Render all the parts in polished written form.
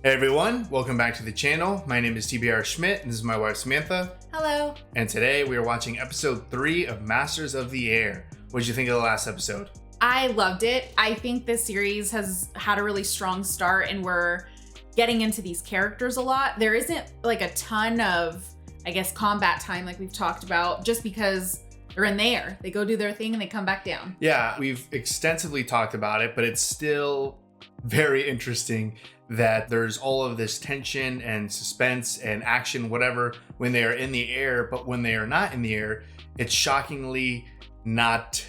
Hey everyone, welcome back to the channel. My name is TBR Schmitt, and this is my wife Samantha. Hello. And today we are watching episode 3 of Masters of the Air. What did you think of the last episode? I loved it. I think this series has had a really strong start and we're getting into these characters a lot. There isn't like a ton of, I guess, combat time like we've talked about, just because they're in the air. They go do their thing and they come back down. Yeah, we've extensively talked about it, but it's still very interesting that there's all of this tension and suspense and action, whatever, when they are in the air, but when they are not in the air, it's shockingly not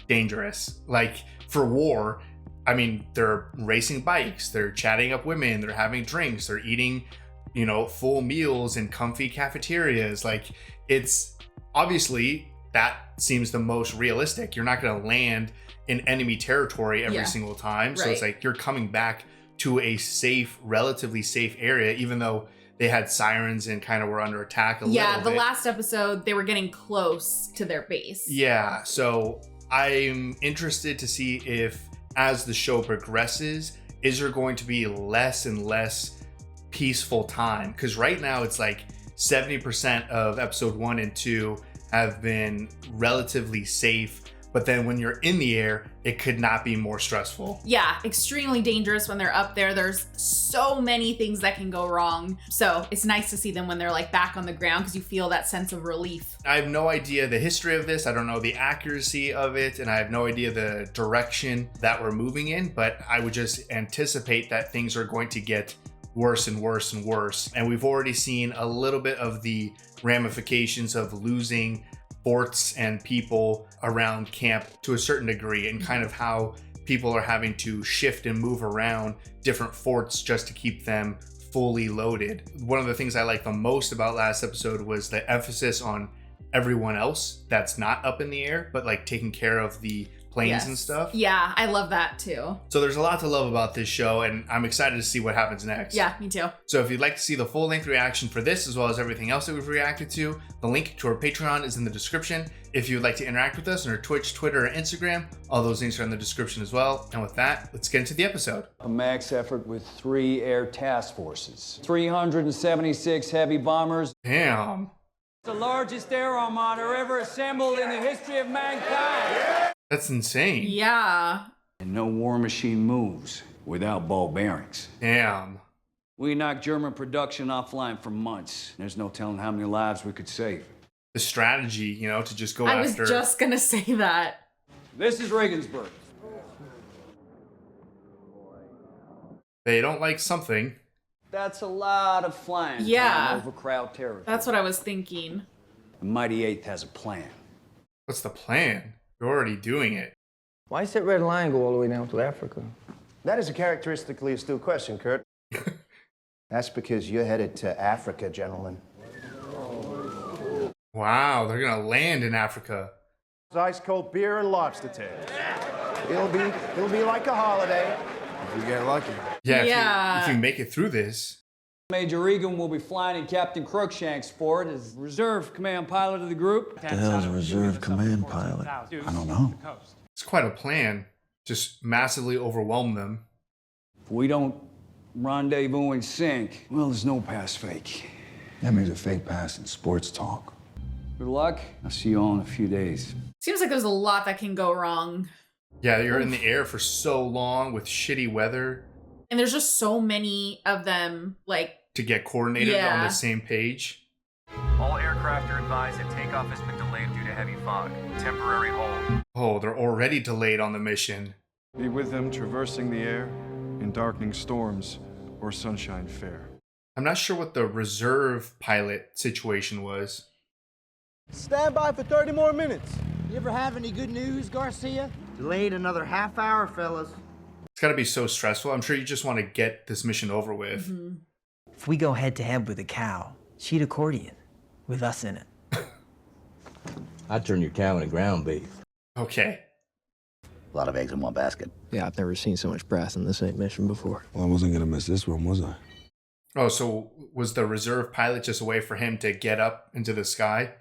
dangerous. Like for war, I mean, they're racing bikes, they're chatting up women, they're having drinks, they're eating, full meals in comfy cafeterias. Like, it's obviously that seems the most realistic. You're not going to land in enemy territory every single time. So it's like you're coming back to a safe, relatively safe area, even though they had sirens and kind of were under attack a little bit. Yeah, the last episode, they were getting close to their base. Yeah, so I'm interested to see if, as the show progresses, is there going to be less and less peaceful time? Because right now it's like 70% of episode 1 and 2 have been relatively safe. But then when you're in the air, it could not be more stressful. Yeah, extremely dangerous when they're up there. There's so many things that can go wrong. So it's nice to see them when they're like back on the ground because you feel that sense of relief. I have no idea the history of this. I don't know the accuracy of it. And I have no idea the direction that we're moving in. But I would just anticipate that things are going to get worse and worse and worse. And we've already seen a little bit of the ramifications of losing forts and people around camp to a certain degree, and kind of how people are having to shift and move around different forts just to keep them fully loaded. One of the things I liked the most about last episode was the emphasis on everyone else that's not up in the air, but like taking care of the planes and stuff. Yeah, I love that too. So there's a lot to love about this show, and I'm excited to see what happens next. Yeah, me too. So if you'd like to see the full-length reaction for this, as well as everything else that we've reacted to, the link to our Patreon is in the description. If you'd like to interact with us on our Twitch, Twitter, or Instagram, all those links are in the description as well. And with that, let's get into the episode. A max effort with 3 air task forces, 376 heavy bombers. Damn. The largest air armada ever assembled in the history of mankind. That's insane. Yeah. And no war machine moves without ball bearings. Damn. We knocked German production offline for months. There's no telling how many lives we could save. The strategy, to just go I after... was just gonna say that. This is Regensburg. They don't like something. That's a lot of flying. Yeah. Over crowd territory. That's what I was thinking. The Mighty Eighth has a plan. What's the plan? You're already doing it. Why does that red line go all the way down to Africa? That is a characteristically astute question, Kurt. That's because you're headed to Africa, gentlemen. Wow, they're gonna land in Africa. It's ice cold beer and lobster tail. It'll be like a holiday if we get lucky. Yeah, if you make it through this. Major Regan will be flying in Captain Crookshank's fort as reserve command pilot of the group. What the hell is a reserve command pilot? I don't know. It's quite a plan. Just massively overwhelm them. If we don't rendezvous and sink, well, there's no pass fake. That means a fake pass in sports talk. Good luck. I'll see you all in a few days. Seems like there's a lot that can go wrong. Yeah, you're in the air for so long with shitty weather. And there's just so many of them, like... To get coordinated on the same page. All aircraft are advised that takeoff has been delayed due to heavy fog. Temporary hold. Oh, they're already delayed on the mission. Be with them traversing the air in darkening storms or sunshine fair. I'm not sure what the reserve pilot situation was. Stand by for 30 more minutes. You ever have any good news, Garcia? Delayed another half hour, fellas. It's gotta be so stressful. I'm sure you just want to get this mission over with. Mm-hmm. If we go head to head with a cow, she'd accordion with us in it. I'd turn your cow into ground beef. Okay. A lot of eggs in one basket. Yeah, I've never seen so much brass in the same mission before. Well, I wasn't gonna miss this one, was I? Oh, so was the reserve pilot just a way for him to get up into the sky?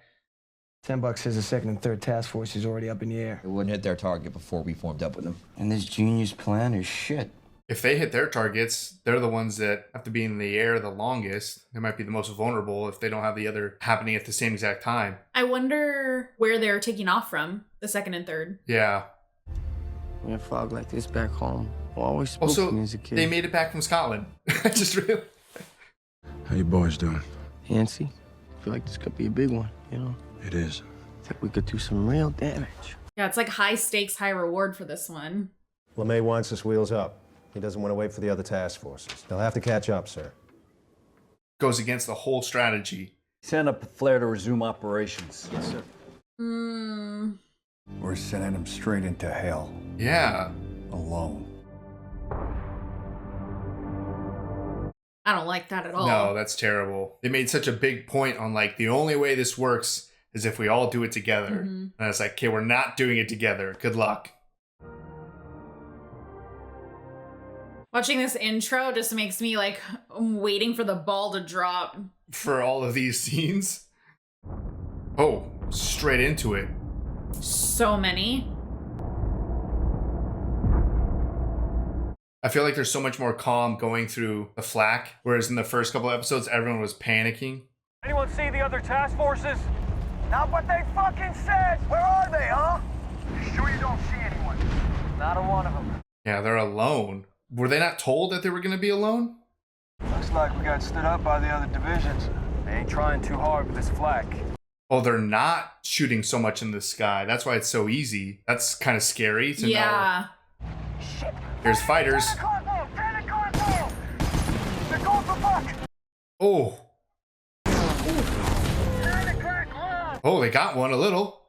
$10 says the second and third task force is already up in the air. It wouldn't hit their target before we formed up with them. And this genius plan is shit. if they hit their targets, they're the ones that have to be in the air the longest. They might be the most vulnerable if they don't have the other happening at the same exact time. I wonder where they're taking off from, the second and third. Yeah. We have fog like this back home. Always spooked Also, me as a kid. they made it back from Scotland. Just really. How you boys doing? Antsy. I feel like this could be a big one, you know? It is. I think we could do some real damage. Yeah, it's like high stakes, high reward for this one. LeMay wants us wheels up. He doesn't want to wait for the other task forces. They'll have to catch up, sir. Goes against the whole strategy. Send up a flare to resume operations. Yes, sir. We're sending him straight into hell. Yeah. Alone. I don't like that at all. No, that's terrible. They made such a big point on like, the only way this works is if we all do it together. And it's like, okay, we're not doing it together. Good luck. Watching this intro just makes me like, I'm waiting for the ball to drop. For all of these scenes. Oh, straight into it. So many. I feel like there's so much more calm going through the flak, whereas in the first couple episodes, everyone was panicking. Anyone see the other task forces? Not what they fucking said! Where are they, huh? You sure you don't see anyone? Not a one of them. Yeah, they're alone. Were they not told that they were going to be alone? Looks like we got stood up by the other divisions. They ain't trying too hard with this flak. Oh, they're not shooting so much in the sky. That's why it's so easy. That's kind of scary to know. Yeah. Here's fighters. Oh. Oh, they got one a little.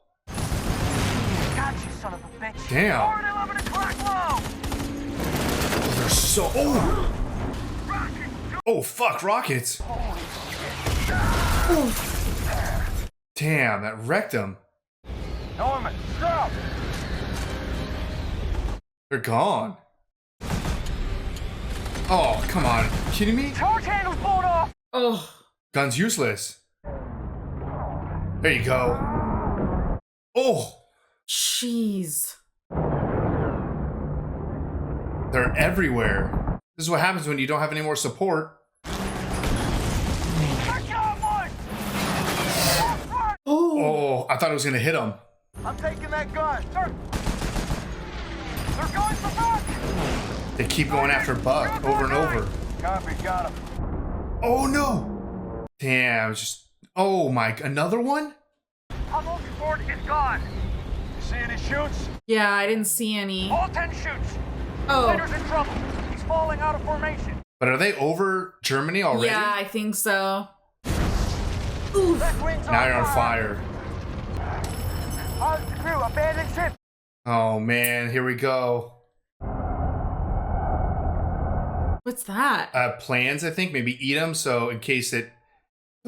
Got you, son of a bitch. Damn. Oh, they're so. Oh. Oh, fuck, rockets. Damn, that wrecked them. Norman, stop! They're gone. Oh, come on. Are you kidding me? Charge handle's blown off! Oh. Gun's useless. There you go. Oh. Jeez. They're everywhere. This is what happens when you don't have any more support. Oh, I thought it was going to hit him. I'm taking that gun. Sir. They're going for Buck! They keep going after Buck over and over. Copy, got him. Oh, no. Damn, just... Oh, my... Another one? Hummel Ford is gone. You see any shoots? Yeah, I didn't see any. All 10 shoots. Oh. Fighter's in trouble. He's falling out of formation. But are they over Germany already? Yeah, I think so. Oof. Now you're on fire. How's the crew? Abandoned ship. Oh, man. Here we go. What's that? Plans, I think. Maybe eat them, so in case the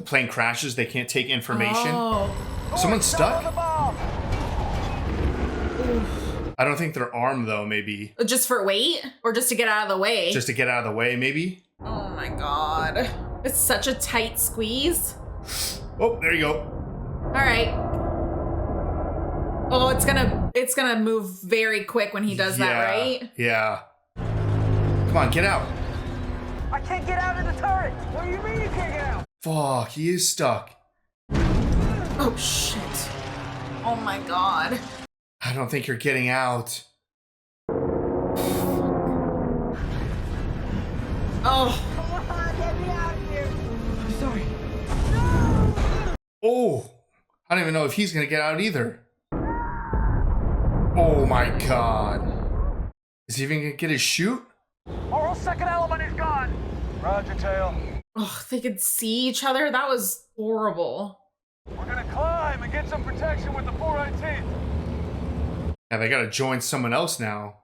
plane crashes, they can't take information. Oh. Someone's stuck? I don't think they're armed, though, maybe. Just for weight? Or just to get out of the way? Just to get out of the way, maybe? Oh my god. It's such a tight squeeze. Oh, there you go. All right. Oh, it's gonna move very quick when he does that, right? Yeah. Come on, get out. I can't get out of the turret. What do you mean you can't get out? Fuck, he is stuck. Oh, shit. Oh my god. I don't think you're getting out. Oh. Come on, get me out of here. I'm sorry. Oh, I don't even know if he's gonna get out either. Oh my god. Is he even gonna get his shoot? Our whole second element is gone. Roger, tail. Oh, they could see each other? That was horrible. We're gonna climb and get some protection with the 4IT. Yeah, they gotta join someone else now.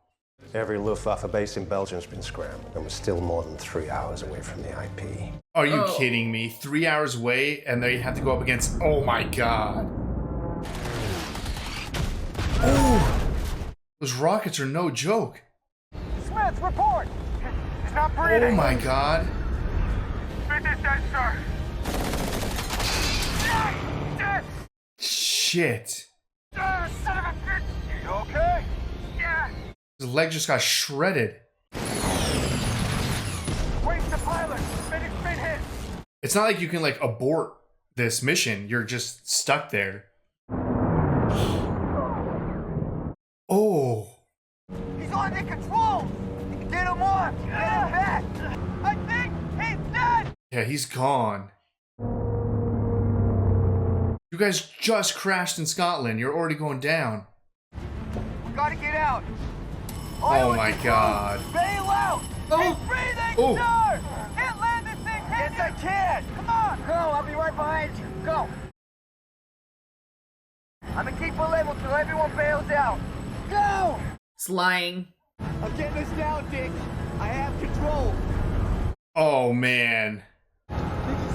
Every Luftwaffe base in Belgium's been scrambled, and we're still more than 3 hours away from the IP. Are you kidding me? 3 hours away, and they have to go up against... Oh my god. Oh! Those rockets are no joke. Schmitt, report. He's not breathing. Oh my god. Schmitt is dead, sir. Dead. Shit. Son of a bitch. You okay? Yeah. His leg just got shredded. It's not like you can like abort this mission. You're just stuck there. Oh. He's on the controls! Get him off! Get him back! I think he's dead! Yeah, he's gone. You guys just crashed in Scotland. You're already going down. We gotta get out! Oh my god. Bail out! Oh. He's breathing, Oh. sir! Can't land this thing, can you? Yes, I can! Come on! Go, I'll be right behind you. Go! I'm gonna keep her level till everyone bails out. Go! It's lying. I'm getting us down, Dick. I have control. Oh man. Dick,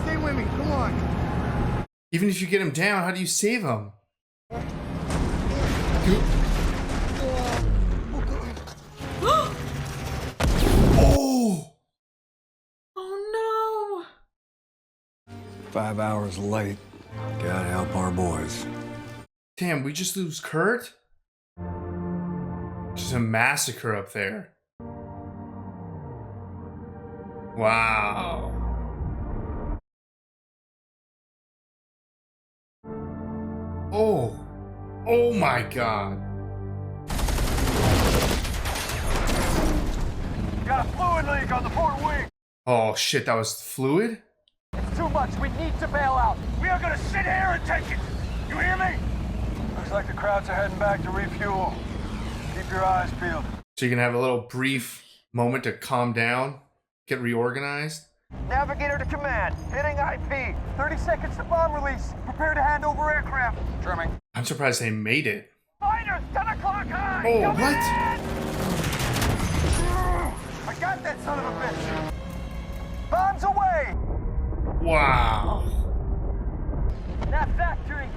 stay with me. Come on. Even if you get him down, how do you save him? Oh! Oh 5 hours late. Gotta help our boys. Damn, we just lose Kurt? Just a massacre up there. Wow. Oh. Oh my god. Got a fluid leak on the port wing. Oh shit, that was fluid? It's too much. We need to bail out. We are gonna sit here and take it. You hear me? Looks like the crowds are heading back to refuel. Keep your eyes peeled. So you can have a little brief moment to calm down, get reorganized. Navigator to command. Hitting IP. 30 seconds to bomb release. Prepare to hand over aircraft. Trimming. I'm surprised they made it. Fighters, 10 o'clock high. Oh, Coming what? in. I got that son of a bitch. Bombs away. Wow. That factory.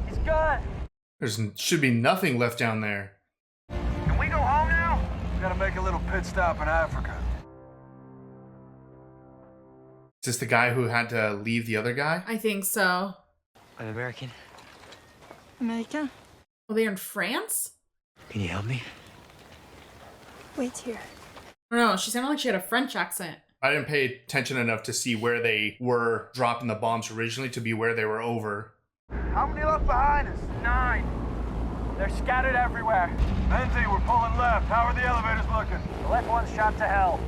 He's gone. There's should be nothing left down there. Can we go home now? We gotta make a little pit stop in Africa. Is this the guy who had to leave the other guy? I think so. I'm American. American? Well, they're in France? Can you help me? Wait here. I don't know. She sounded like she had a French accent. I didn't pay attention enough to see where they were dropping the bombs originally to be where they were over. How many left behind us? 9. They're scattered everywhere. Benzie, we're pulling left. How are the elevators looking? The left one's shot to hell.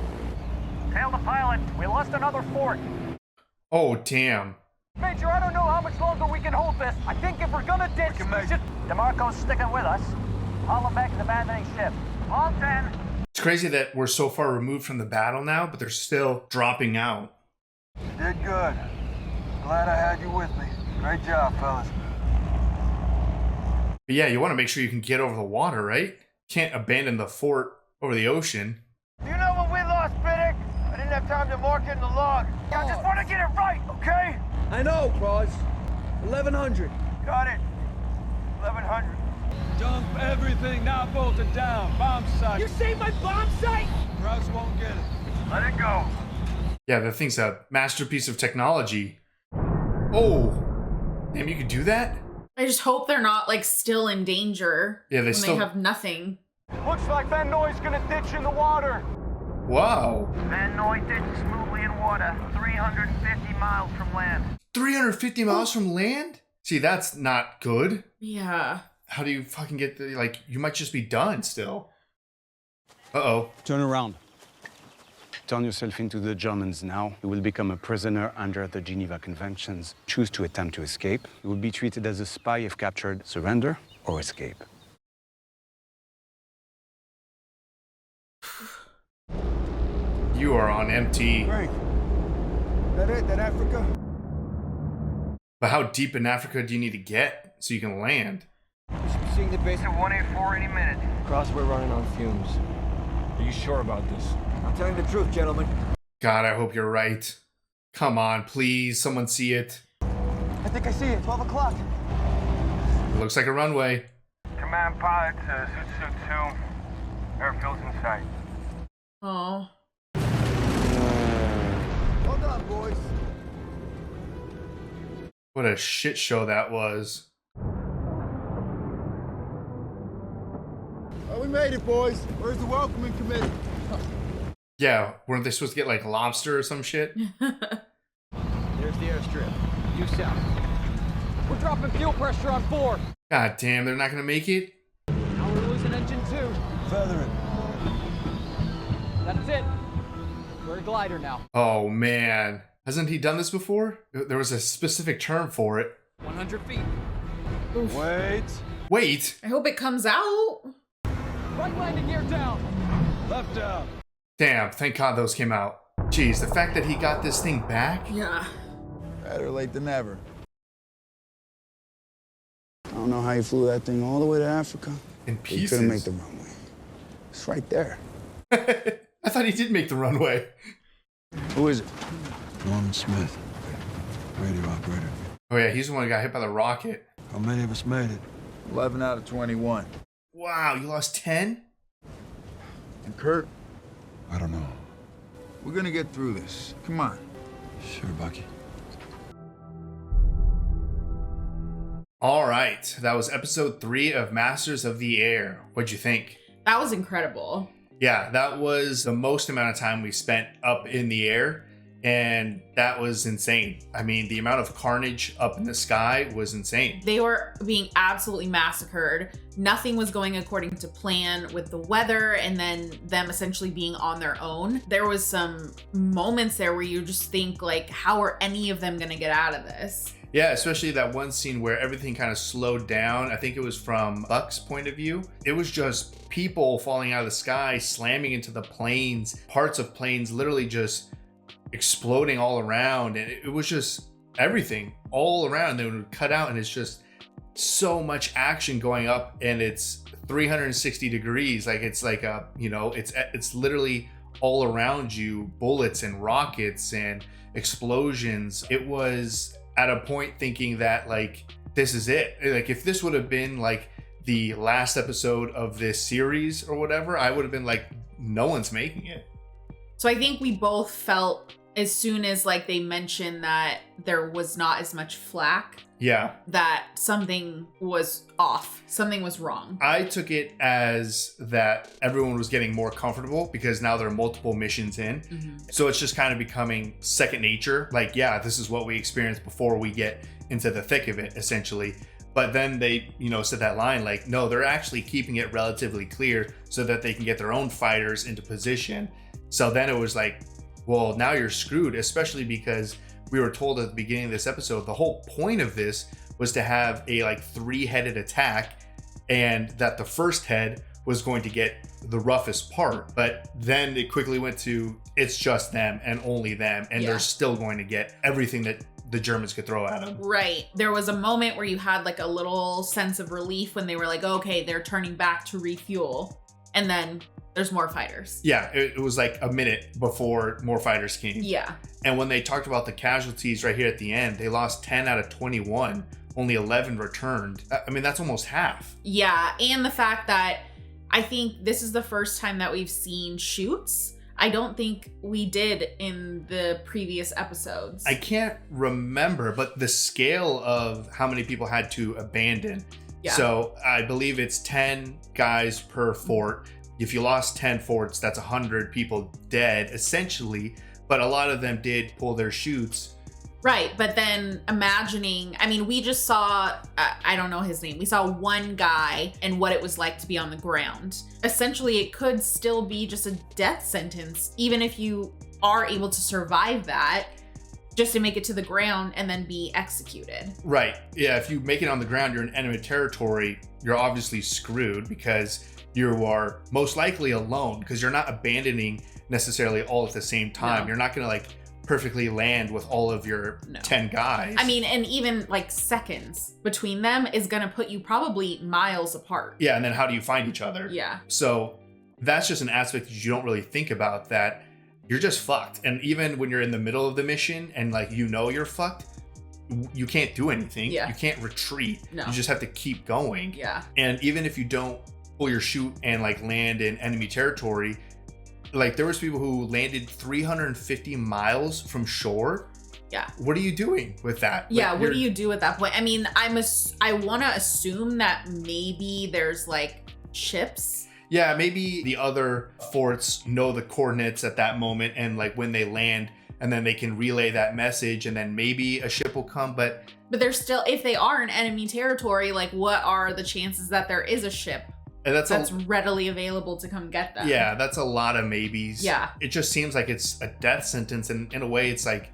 Tail the pilot. We lost another fort. Oh, damn. Major, I don't know how much longer we can hold this. I think if we're gonna ditch, we should... DeMarco's sticking with us. Haul him back to the abandoning ship. All 10. It's crazy that we're so far removed from the battle now, but they're still dropping out. You did good. Glad I had you with me. Great job, fellas. But yeah, you want to make sure you can get over the water, right? Can't abandon the fort over the ocean. Do you know when we lost Biddick? I didn't have time to mark it in the log. I just want to get it right, okay? I know, Cross. 1100. Got it. 1100. Dump everything now bolted down. Bomb site. You saved my bomb site? Krauts won't get it. Let it go. Yeah, that thing's a masterpiece of technology. Oh, damn, you could do that? I just hope they're not like still in danger. Yeah, when still they have nothing. Looks like Van Noy's gonna ditch in the water. Wow. Van Noy ditched smoothly in water, 350 miles from land. 350 miles from land? See, that's not good. Yeah. How do you fucking get the, like, you might just be done still. Uh-oh. Turn around. Turn yourself into the Germans now. You will become a prisoner under the Geneva Conventions. Choose to attempt to escape. You will be treated as a spy if captured. Surrender or escape. You are on empty. Frank, that it? That Africa? But how deep in Africa do you need to get so you can land? We should be seeing the base at 184 any minute. Cross, we're running on fumes. Are you sure about this? I'm telling the truth, gentlemen. God, I hope you're right. Come on, please, someone see it. I think I see it. 12 o'clock. It looks like a runway. Command pilot to Zoot 2. Airfield's in sight. Oh. Hold on, boys. What a shit show that was. Oh, we made it, boys. Where's the welcoming committee? Yeah, weren't they supposed to get like lobster or some shit? airstrip. Due south. We're dropping fuel pressure on 4. God damn, they're not gonna make it? Now we're losing engine 2. Feather it. That's it. We're a glider now. Oh man. Hasn't he done this before? There was a specific term for it. 100 feet. Oof. Wait. I hope it comes out. Right landing gear down. Left down. Damn, thank God those came out. Jeez, the fact that he got this thing back? Yeah. Better late than never. I don't know how you flew that thing all the way to Africa. In You pieces. couldn't make the runway. It's right there. I thought he did make the runway. Who is it? Norman Schmitt, radio operator. Oh yeah, he's the one who got hit by the rocket. How many of us made it? 11 out of 21. Wow, you lost 10? And Kurt? I don't know. We're gonna get through this. Come on. Sure, Bucky. All right, that was episode 3 of Masters of the Air. What'd you think? That was incredible. Yeah, that was the most amount of time we spent up in the air, and that was insane. I mean, the amount of carnage up in the sky was insane. They were being absolutely massacred. Nothing was going according to plan with the weather and then them essentially being on their own. There was some moments there where you just think like, how are any of them gonna get out of this? Yeah, especially that one scene where everything kind of slowed down. I think it was from Buck's point of view. It was just people falling out of the sky, slamming into the planes, parts of planes literally just exploding all around. And it was just everything all around. They would cut out and it's just so much action going up and it's 360 degrees. Like it's like a, you know, it's literally all around you, bullets and rockets and explosions. It was at a point thinking that like, this is it. Like if this would have been like the last episode of this series or whatever, I would have been like, no one's making it. So I think we both felt as soon as like they mentioned that there was not as much flack, yeah, that something was off, something was wrong. I took it as that everyone was getting more comfortable because now there are multiple missions in. Mm-hmm. So it's just kind of becoming second nature. Like, yeah, this is what we experienced before we get into the thick of it, essentially. But then they, you know, said that line like, no, they're actually keeping it relatively clear so that they can get their own fighters into position. So then it was like, well, now you're screwed, especially because we were told at the beginning of this episode, the whole point of this was to have a like 3-headed attack and that the first head was going to get the roughest part. But then it quickly went to, it's just them and only them. And they're still going to get everything that the Germans could throw at them. Right. There was a moment where you had like a little sense of relief when they were like, okay, they're turning back to refuel. And then there's more fighters. Yeah, it was like a minute before more fighters came. Yeah. And when they talked about the casualties right here at the end, they lost 10 out of 21, only 11 returned. I mean, that's almost half. Yeah, and the fact that I think this is the first time that we've seen shoots. I don't think we did in the previous episodes. I can't remember, but the scale of how many people had to abandon. Yeah. So I believe it's 10 guys per fort. If you lost 10 forts, that's 100 people dead, essentially. But a lot of them did pull their chutes. Right, but then imagining, I mean, we just saw, I don't know his name. We saw one guy and what it was like to be on the ground. Essentially, it could still be just a death sentence, even if you are able to survive that, just to make it to the ground and then be executed. Right, yeah, if you make it on the ground, you're in enemy territory, you're obviously screwed because you are most likely alone because you're not abandoning necessarily all at the same time. No. You're not gonna like perfectly land with all of your 10 guys. I mean, and even like seconds between them is gonna put you probably miles apart. Yeah, and then how do you find each other? Yeah. So that's just an aspect that you don't really think about, that you're just fucked. And even when you're in the middle of the mission and like, you know, you're fucked, you can't do anything. Yeah. You can't retreat. No. You just have to keep going. Yeah. And even if you don't pull your chute and like land in enemy territory, like there was people who landed 350 miles from shore. Yeah. What are you doing with that? Yeah, Like, what do you do at that point? I mean, I want to assume that maybe there's like ships. Yeah, maybe the other forts know the coordinates at that moment, and like when they land, and then they can relay that message, and then maybe a ship will come. But they're still, if they are in enemy territory, like what are the chances that there is a ship and that's readily available to come get them? Yeah, that's a lot of maybes. Yeah. It just seems like it's a death sentence, and in a way it's like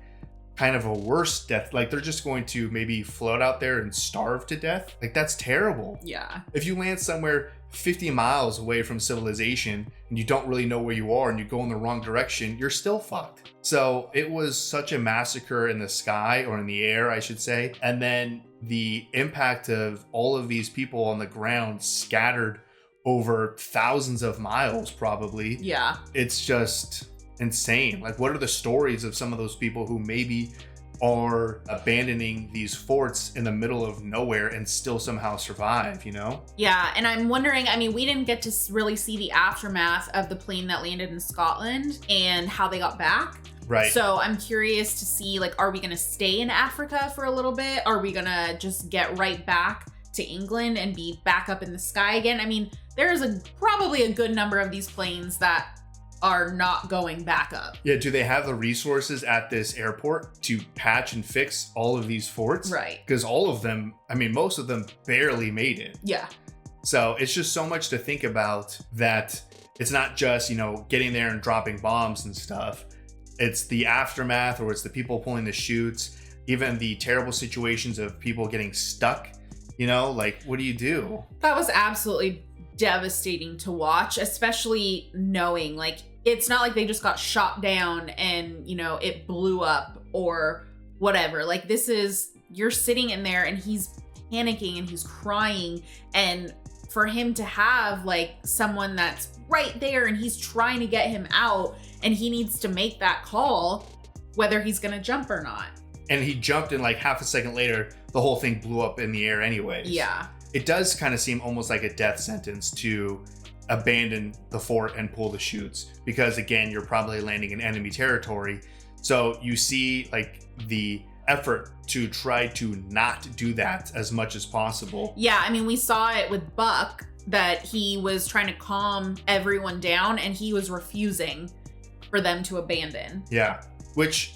kind of a worse death. Like they're just going to maybe float out there and starve to death. Like that's terrible. Yeah. If you land somewhere 50 miles away from civilization and you don't really know where you are and you go in the wrong direction, you're still fucked. So it was such a massacre in the sky, or in the air, I should say. And then the impact of all of these people on the ground scattered over thousands of miles, probably. Yeah. It's just insane. Like, what are the stories of some of those people who maybe are abandoning these forts in the middle of nowhere and still somehow survive, you know? Yeah, and I'm wondering, I mean, we didn't get to really see the aftermath of the plane that landed in Scotland and how they got back. Right. So I'm curious to see, like, are we going to stay in Africa for a little bit? Are we going to just get right back to England and be back up in the sky again? I mean, there's probably a good number of these planes that are not going back up. Yeah, do they have the resources at this airport to patch and fix all of these forts? Right. Because all of them, I mean, most of them barely made it. Yeah. So it's just so much to think about, that it's not just, you know, getting there and dropping bombs and stuff. It's the aftermath, or it's the people pulling the chutes, even the terrible situations of people getting stuck. You know, like, what do you do? That was absolutely devastating to watch, especially knowing, like, it's not like they just got shot down and, you know, it blew up or whatever. Like, this is, you're sitting in there and he's panicking and he's crying, and for him to have like someone that's right there and he's trying to get him out and he needs to make that call whether he's gonna jump or not. And he jumped, and like half a second later, the whole thing blew up in the air anyways. Yeah. It does kind of seem almost like a death sentence to abandon the fort and pull the chutes, because again, you're probably landing in enemy territory. So you see like the effort to try to not do that as much as possible. Yeah, I mean, we saw it with Buck, that he was trying to calm everyone down and he was refusing for them to abandon. Yeah, which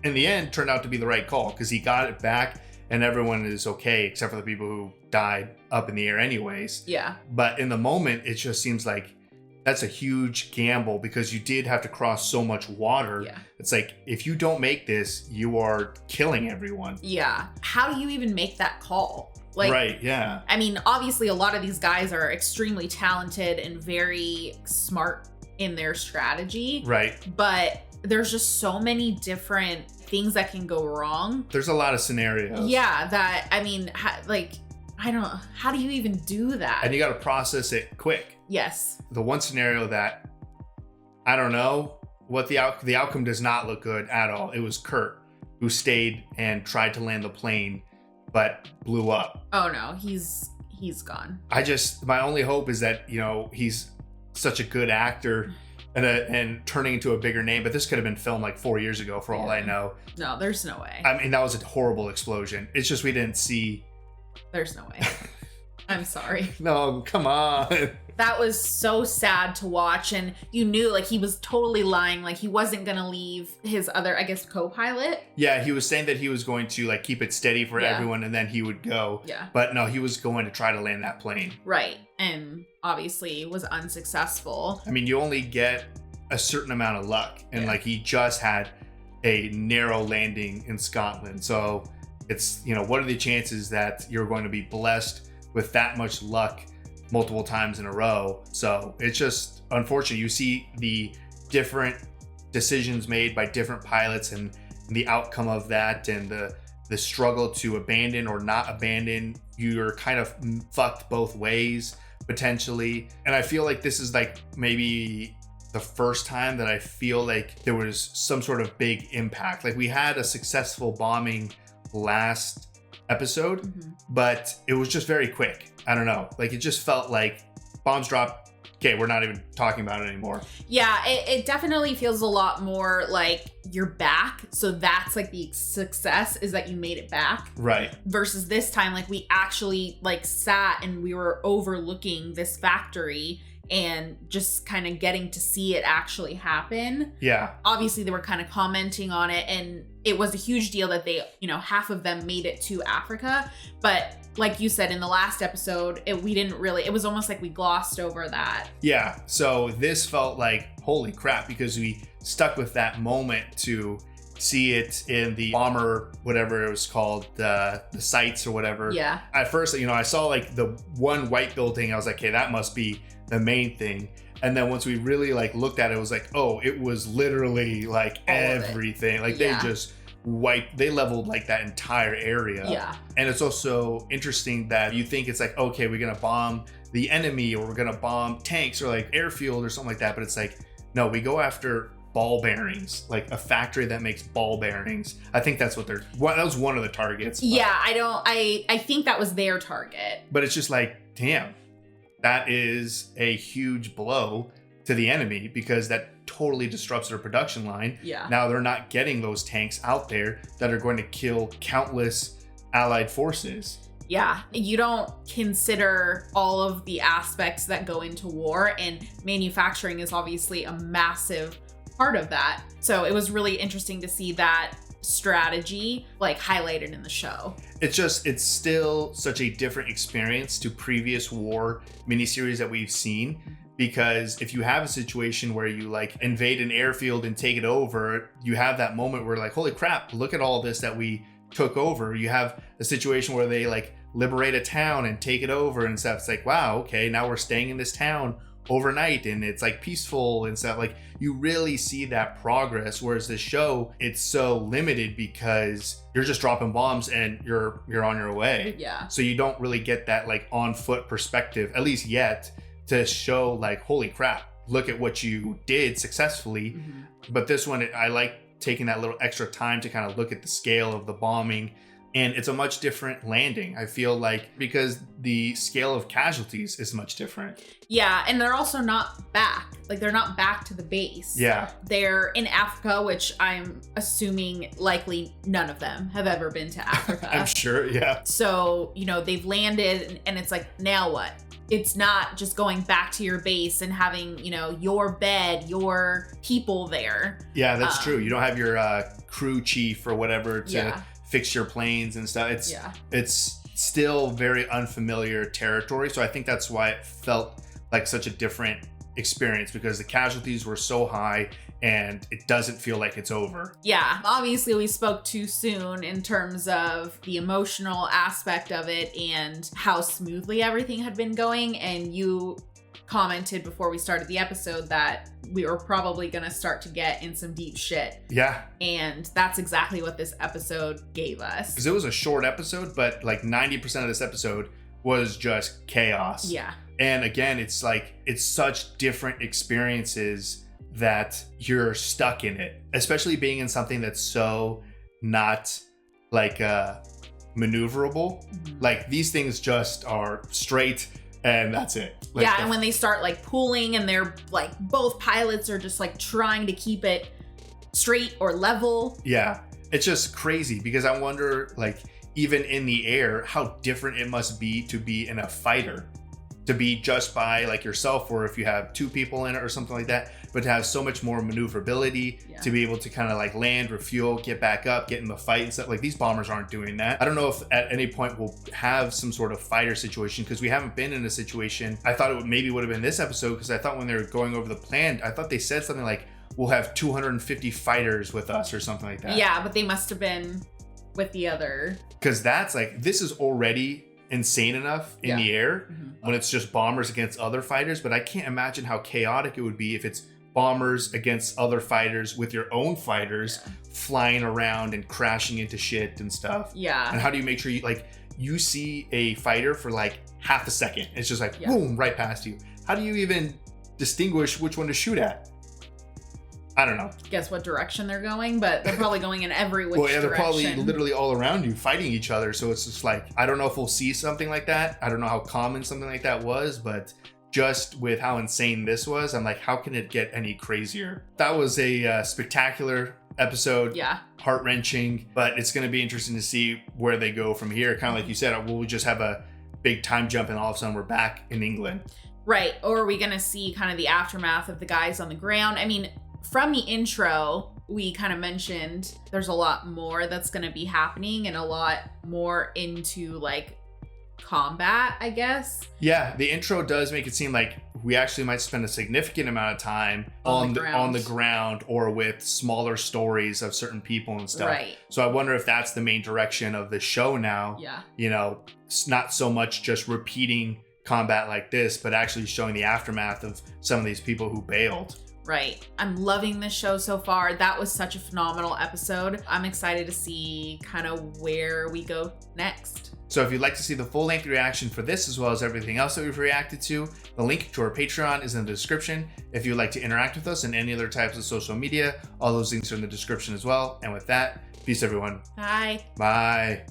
in the end turned out to be the right call, because he got it back and everyone is okay except for the people who died up in the air anyways. Yeah. But in the moment, it just seems like that's a huge gamble, because you did have to cross so much water. Yeah. It's like, if you don't make this, you are killing everyone. Yeah. How do you even make that call? Like, right, yeah. I mean, obviously a lot of these guys are extremely talented and very smart in their strategy. Right. But there's just so many different things that can go wrong. There's a lot of scenarios. Yeah, that, I mean, I don't know. How do you even do that? And you got to process it quick. Yes. The one scenario that, I don't know, what the outcome does not look good at all. It was Kurt, who stayed and tried to land the plane, but blew up. Oh no, he's gone. My only hope is that, you know, he's such a good actor and turning into a bigger name, but this could have been filmed like 4 years ago for all I know. No, there's no way. I mean, that was a horrible explosion. It's just we didn't see. There's no way. I'm sorry. No, come on. That was so sad to watch, and you knew like he was totally lying, like he wasn't gonna leave his other, I guess, co-pilot. Yeah, he was saying that he was going to like keep it steady for everyone and then he would go. Yeah. But no, he was going to try to land that plane. Right. And obviously was unsuccessful. I mean, you only get a certain amount of luck, and like he just had a narrow landing in Scotland. So it's, you know, what are the chances that you're going to be blessed with that much luck multiple times in a row? So it's just unfortunate. You see the different decisions made by different pilots and the outcome of that, and the struggle to abandon or not abandon. You're kind of fucked both ways potentially. And I feel like this is like maybe the first time that I feel like there was some sort of big impact. Like we had a successful bombing last episode, but it was just very quick. I don't know. Like it just felt like bombs dropped. Okay, we're not even talking about it anymore. Yeah, it definitely feels a lot more like you're back. So that's like the success, is that you made it back. Right. Versus this time, like we actually like sat and we were overlooking this factory and just kind of getting to see it actually happen. Yeah. Obviously, they were kind of commenting on it, and it was a huge deal that they, half of them made it to Africa. But like you said in the last episode, it was almost like we glossed over that. Yeah. So this felt like, holy crap, because we stuck with that moment to see it in the bomber, whatever it was called, the sites or whatever. Yeah. At first, I saw like the one white building. I was like, okay, that must be the main thing. And then once we really like looked at it, it was like, oh, it was literally like everything. Like they just they leveled like that entire area. Yeah. And it's also interesting that you think it's like, okay, we're gonna bomb the enemy, or we're gonna bomb tanks or like airfield or something like that. But it's like, no, we go after ball bearings, like a factory that makes ball bearings. I think that's what that was one of the targets. Yeah, I think that was their target. But it's just like, damn, that is a huge blow to the enemy, because that totally disrupts their production line. Yeah. Now they're not getting those tanks out there that are going to kill countless allied forces. Yeah, you don't consider all of the aspects that go into war, and manufacturing is obviously a massive part of that. So it was really interesting to see that strategy like highlighted in the show. It's still such a different experience to previous war miniseries that we've seen, because if you have a situation where you like invade an airfield and take it over, you have that moment where like, holy crap, look at all this that we took over. You have a situation where they like liberate a town and take it over and stuff. It's like, wow, okay, now we're staying in this town overnight and it's like peaceful and stuff. Like you really see that progress, whereas the show, it's so limited because you're just dropping bombs and you're on your way. Yeah. So you don't really get that like on foot perspective, at least yet, to show like, holy crap, look at what you did successfully. But this one, I like taking that little extra time to kind of look at the scale of the bombing, and it's a much different landing, I feel like, because the scale of casualties is much different. Yeah, and they're also not back. Like they're not back to the base. Yeah. They're in Africa, which I'm assuming likely none of them have ever been to Africa. I'm sure, yeah. So, they've landed and it's like, now what? It's not just going back to your base and having, your bed, your people there. Yeah, that's true. You don't have your crew chief or whatever to fix your planes and stuff. It's still very unfamiliar territory. So I think that's why it felt like such a different experience, because the casualties were so high and it doesn't feel like it's over. Yeah, obviously we spoke too soon in terms of the emotional aspect of it and how smoothly everything had been going. And you commented before we started the episode that we were probably going to start to get in some deep shit. Yeah. And that's exactly what this episode gave us. Because it was a short episode, but like 90% of this episode was just chaos. Yeah. And again, it's like, it's such different experiences that you're stuck in it, especially being in something that's so not like maneuverable. Like these things just are straight and that's it. Like yeah, and when they start like pulling and they're like, both pilots are just like trying to keep it straight or level. Yeah, it's just crazy, because I wonder, like, even in the air, how different it must be to be in a fighter, to be just by like yourself, or if you have two people in it or something like that, but to have so much more maneuverability, to be able to kind of like land, refuel, get back up, get in the fight and stuff. Like these bombers aren't doing that. I don't know if at any point we'll have some sort of fighter situation, because we haven't been in a situation. I thought it maybe would have been this episode, because I thought when they were going over the plan, I thought they said something like, we'll have 250 fighters with us or something like that. Yeah, but they must have been with the other. Because that's like, this is already insane enough in the air when it's just bombers against other fighters, but I can't imagine how chaotic it would be if it's bombers against other fighters with your own fighters flying around and crashing into shit and stuff. Yeah. And how do you make sure you see a fighter for like half a second? It's just like boom, right past you. How do you even distinguish which one to shoot at? I don't know. Guess what direction they're going, but they're probably going in every which well, yeah, they're direction. probably literally all around you fighting each other. So it's just like, I don't know if we'll see something like that. I don't know how common something like that was, but just with how insane this was, I'm like, how can it get any crazier? That was a spectacular episode. Yeah. Heart-wrenching, but it's going to be interesting to see where they go from here. Kind of like you said, we'll just have a big time jump and all of a sudden we're back in England. Right. Or are we going to see kind of the aftermath of the guys on the ground? I mean, from the intro, we kind of mentioned there's a lot more that's going to be happening and a lot more into like combat, I guess. Yeah, the intro does make it seem like we actually might spend a significant amount of time on the ground or with smaller stories of certain people and stuff. Right. So I wonder if that's the main direction of the show now. Yeah. You know, it's not so much just repeating combat like this, but actually showing the aftermath of some of these people who bailed. Right. I'm loving this show so far. That was such a phenomenal episode. I'm excited to see kind of where we go next. So if you'd like to see the full-length reaction for this as well as everything else that we've reacted to, the link to our Patreon is in the description. If you'd like to interact with us in any other types of social media, all those links are in the description as well. And with that, peace everyone. Bye. Bye.